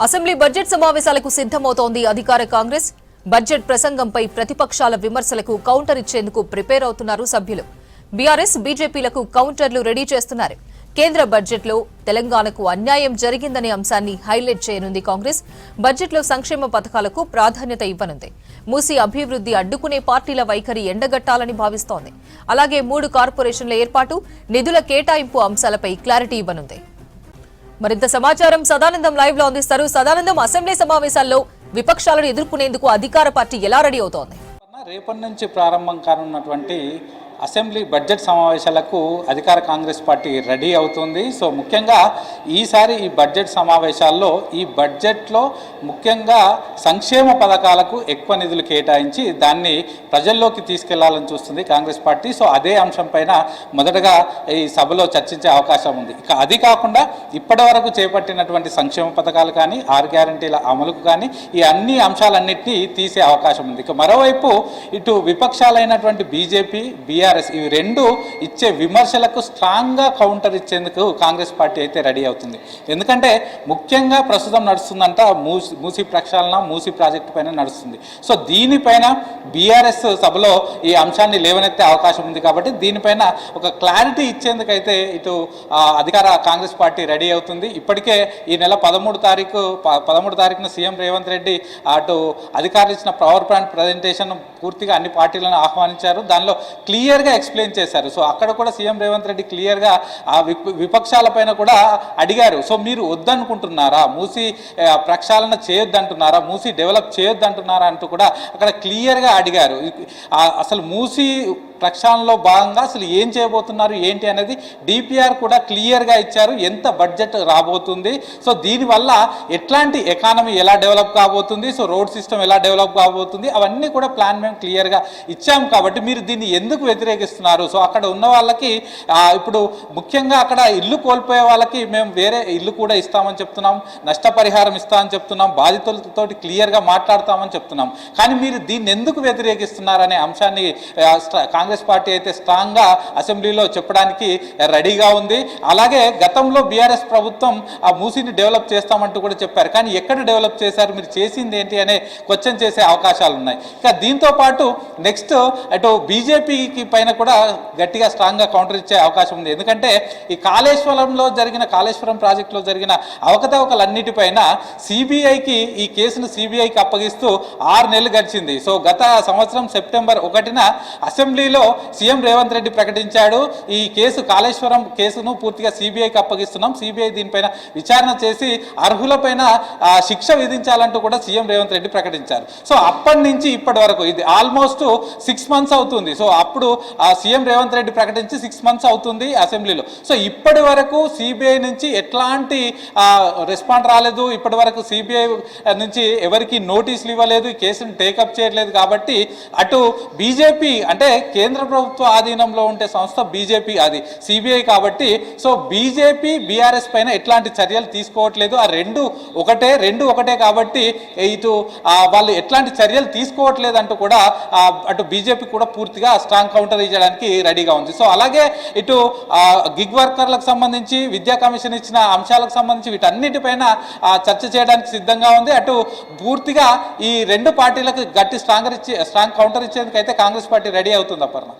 Assembly budget సమావేశాలకు సిద్ధమవుతోంది అధికార కాంగ్రెస్. బడ్జెట్ ప్రసంగంపై ప్రతిపక్షాల విమర్శలకు కౌంటర్ ఇచ్చేందుకు ప్రిపేర్ అవుతున్నారు సభ్యులు. బీఆర్ఎస్, బీజేపీలకు కౌంటర్లు రెడీ చేస్తున్నారు. కేంద్ర బడ్జెట్లో తెలంగాణకు అన్యాయం జరిగిందనే అంశాన్ని హైలైట్ చేయనుంది కాంగ్రెస్. బడ్జెట్లో సంక్షేమ పథకాలకు ప్రాధాన్యత ఇవ్వనుంది. మూసీ అభివృద్ధి అడ్డుకునే పార్టీల వైఖరి ఎండగట్టాలని భావిస్తోంది. అలాగే 3 కార్పొరేషన్ల ఏర్పాటు, నిధుల కేటాయింపు అంశాలపై క్లారిటీ ఇవ్వనుంది. మరింత సమాచారం సదానందం లైవ్ లో అందిస్తారు. సదానందం, అసెంబ్లీ సమావేశాల్లో విపక్షాలను ఎదుర్కొనేందుకు అధికార పార్టీ ఎలా రెడీ అవుతోంది? రేపటి నుంచి ప్రారంభం కానున్నటువంటి అసెంబ్లీ బడ్జెట్ సమావేశాలకు అధికార కాంగ్రెస్ పార్టీ రెడీ అవుతుంది. సో ముఖ్యంగా ఈసారి ఈ బడ్జెట్ సమావేశాల్లో ఈ బడ్జెట్లో ముఖ్యంగా సంక్షేమ పథకాలకు ఎక్కువ నిధులు కేటాయించి దాన్ని ప్రజల్లోకి తీసుకెళ్లాలని చూస్తుంది కాంగ్రెస్ పార్టీ. సో అదే అంశం పైన మొదటగా ఈ సభలో చర్చించే అవకాశం ఉంది. ఇక అది కాకుండా ఇప్పటి వరకు చేపట్టినటువంటి సంక్షేమ పథకాలు కానీ, 6 గ్యారంటీల అమలుకు కానీ ఈ అన్ని అంశాలన్నింటినీ తీసే అవకాశం ఉంది. ఇక మరోవైపు ఇటు విపక్షాలైనటువంటి బీజేపీ, బీఆర్ఎస్ ఇవి రెండు ఇచ్చే విమర్శలకు స్ట్రాంగ్గా కౌంటర్ ఇచ్చేందుకు కాంగ్రెస్ పార్టీ అయితే రెడీ అవుతుంది. ఎందుకంటే ముఖ్యంగా ప్రస్తుతం నడుస్తుందంట మూసీ ప్రక్షాళన, మూసీ ప్రాజెక్టు పైన నడుస్తుంది. సో దీనిపైన బీఆర్ఎస్ సభలో ఈ అంశాన్ని లేవనెత్తే అవకాశం ఉంది. కాబట్టి దీనిపైన ఒక క్లారిటీ ఇచ్చేందుకైతే ఇటు అధికార కాంగ్రెస్ పార్టీ రెడీ అవుతుంది. ఇప్పటికే ఈ నెల 13 తారీఖున సీఎం రేవంత్ రెడ్డి అటు అధికారులు ఇచ్చిన పవర్ పాయింట్ ప్రజెంటేషన్ పూర్తిగా అన్ని పార్టీలను ఆహ్వానించారు. దానిలో క్లియర్గా ఎక్స్ప్లెయిన్ చేశారు. సో అక్కడ కూడా సీఎం రేవంత్ రెడ్డి క్లియర్గా ఆ విపక్షాలపైన కూడా అడిగారు. సో మీరు వద్దనుకుంటున్నారా, మూసీ ప్రక్షాళన చేయొద్దంటున్నారా, మూసీ డెవలప్ చేయొద్దంటున్నారా అంటూ కూడా అక్కడ క్లియర్గా అడిగారు. అసలు మూసీ ప్రక్షాళనలో భాగంగా అసలు ఏం చేయబోతున్నారు ఏంటి అనేది డిపిఆర్ కూడా క్లియర్గా ఇచ్చారు. ఎంత బడ్జెట్ రాబోతుంది, సో దీనివల్ల ఎట్లాంటి ఎకానమీ ఎలా డెవలప్ కాబోతుంది, సో రోడ్ సిస్టమ్ ఎలా డెవలప్ కాబోతుంది, అవన్నీ కూడా ప్లాన్ మేము క్లియర్గా ఇచ్చాం. కాబట్టి మీరు దీన్ని ఎందుకు వ్యతిరేకిస్తున్నారు? సో అక్కడ ఉన్న వాళ్ళకి ఇప్పుడు ముఖ్యంగా అక్కడ ఇల్లు కోల్పోయే వాళ్ళకి మేము వేరే ఇల్లు కూడా ఇస్తామని చెప్తున్నాం, నష్టపరిహారం ఇస్తామని చెప్తున్నాం, బాధితులతో క్లియర్గా మాట్లాడతామని చెప్తున్నాం. కానీ మీరు దీన్ని ఎందుకు వ్యతిరేకిస్తున్నారనే అంశాన్ని కాంగ్రెస్ పార్టీ అయితే స్ట్రాంగ్గా అసెంబ్లీలో చెప్పడానికి రెడీగా ఉంది. అలాగే గతంలో బీఆర్ఎస్ ప్రభుత్వం ఆ మూసీని డెవలప్ చేస్తామంటూ కూడా చెప్పారు. కానీ ఎక్కడ డెవలప్ చేశారు, మీరు చేసింది ఏంటి అనే క్వశ్చన్ చేసే అవకాశాలు ఉన్నాయి. ఇక దీంతో పాటు నెక్స్ట్ అటు బీజేపీకి పైన కూడా గట్టిగా స్ట్రాంగ్గా కౌంటర్ ఇచ్చే అవకాశం ఉంది. ఎందుకంటే ఈ కాళేశ్వరం ప్రాజెక్టులో జరిగిన అవకతవకలన్నిటిపైన సిబిఐకి ఈ కేసును సిబిఐకి అప్పగిస్తూ 6 నెలలు గడిచింది. సో గత సంవత్సరం సెప్టెంబర్ 1న అసెంబ్లీలో సీఎం రేవంత్ రెడ్డి ప్రకటించాడు, ఈ కాళేశ్వరం కేసును పూర్తిగా సిబిఐకి అప్పగిస్తున్నాం, సిబిఐ దీనిపైన విచారణ చేసి అర్హులపైన శిక్ష విధించాలంటూ కూడా సీఎం రేవంత్ రెడ్డి ప్రకటించారు. సో అప్పటి నుంచి ఇప్పటి వరకు ఇది ఆల్మోస్ట్ 6 మంత్స్ అవుతుంది. సో అప్పుడు సీఎం రేవంత్ రెడ్డి ప్రకటించి 6 మంత్స్ అవుతుంది అసెంబ్లీలో. సో ఇప్పటి వరకు సిబిఐ నుంచి ఎట్లాంటి రెస్పాండ్ రాలేదు. ఇప్పటి వరకు సిబిఐ నుంచి ఎవరికి నోటీసులు ఇవ్వలేదు, ఈ కేసును టేకప్ చేయట్లేదు. కాబట్టి అటు బీజేపీ అంటే కేంద్ర ప్రభుత్వ ఆధీనంలో ఉండే సంస్థ బీజేపీ, అది సిబిఐ. కాబట్టి సో బీజేపీ, బీఆర్ఎస్ పైన ఎట్లాంటి చర్యలు తీసుకోవట్లేదు. ఆ రెండు ఒకటే కాబట్టి ఇటు వాళ్ళు ఎట్లాంటి చర్యలు తీసుకోవట్లేదు అంటూ కూడా అటు బీజేపీ కూడా పూర్తిగా స్ట్రాంగ్ కౌంటర్ ఇచ్చడానికి రెడీగా ఉంది. సో అలాగే ఇటు గిగ్ వర్కర్లకు సంబంధించి, విద్యా కమిషన్ ఇచ్చిన అంశాలకు సంబంధించి వీటన్నిటిపైన చర్చ చేయడానికి సిద్ధంగా ఉంది. అటు పూర్తిగా ఈ రెండు పార్టీలకు గట్టి స్ట్రాంగ్ కౌంటర్ ఇచ్చేందుకు అయితే కాంగ్రెస్ పార్టీ రెడీ అవుతుంది. అపర్ణ.